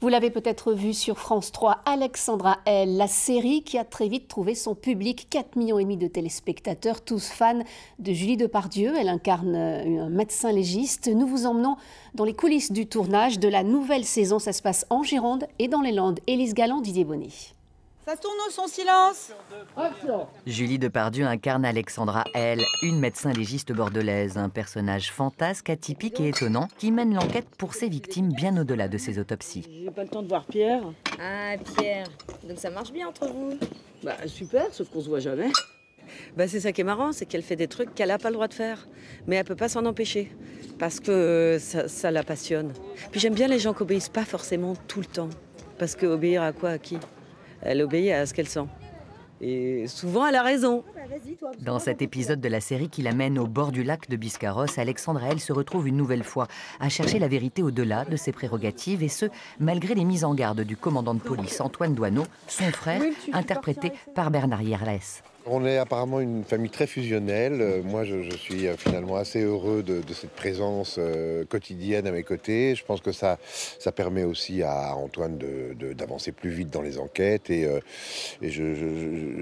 Vous l'avez peut-être vu sur France 3, Alexandra L, la série qui a très vite trouvé son public, 4,5 millions de téléspectateurs, tous fans de Julie Depardieu. Elle incarne un médecin légiste. Nous vous emmenons dans les coulisses du tournage de la nouvelle saison. Ça se passe en Gironde et dans les Landes. Élise Galland, Didier Bonnet. Ça tourne au son silence. Julie Depardieu incarne Alexandra L, une médecin légiste bordelaise, un personnage fantasque, atypique et étonnant qui mène l'enquête pour ses victimes bien au-delà de ses autopsies. J'ai pas le temps de voir Pierre. Ah Pierre, donc ça marche bien entre vous? Bah super, sauf qu'on se voit jamais. Bah c'est ça qui est marrant, c'est qu'elle fait des trucs qu'elle n'a pas le droit de faire. Mais elle peut pas s'en empêcher, parce que ça la passionne. Puis j'aime bien les gens qui obéissent pas forcément tout le temps. Parce que obéir à quoi, à qui? Elle obéit à ce qu'elle sent. Et souvent, elle a raison. Dans cet épisode de la série qui l'amène au bord du lac de Biscarrosse, Alexandra L se retrouve une nouvelle fois à chercher la vérité au-delà de ses prérogatives, et ce, malgré les mises en garde du commandant de police Antoine Doineau, son frère, interprété par Bernard Yerles. On est apparemment une famille très fusionnelle. Moi, je suis finalement assez heureux de cette présence quotidienne à mes côtés. Je pense que ça permet aussi à Antoine d'avancer plus vite dans les enquêtes.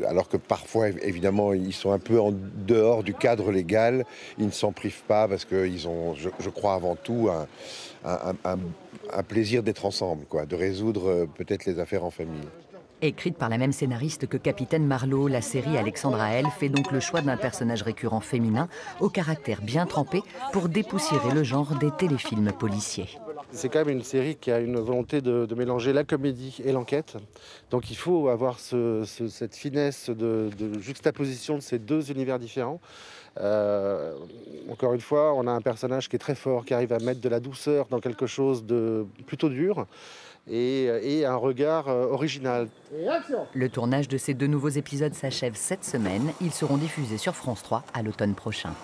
Alors que parfois, évidemment, ils sont un peu en dehors du cadre légal, ils ne s'en privent pas parce qu'ils ont, je crois avant tout, un plaisir d'être ensemble, quoi, de résoudre peut-être les affaires en famille. Écrite par la même scénariste que Capitaine Marlowe, la série Alexandra L fait donc le choix d'un personnage récurrent féminin au caractère bien trempé pour dépoussiérer le genre des téléfilms policiers. C'est quand même une série qui a une volonté de mélanger la comédie et l'enquête. Donc il faut avoir cette finesse de juxtaposition de ces deux univers différents. Encore une fois, on a un personnage qui est très fort, qui arrive à mettre de la douceur dans quelque chose de plutôt dur. Et un regard original. Le tournage de ces 2 nouveaux épisodes s'achève cette semaine. Ils seront diffusés sur France 3 à l'automne prochain.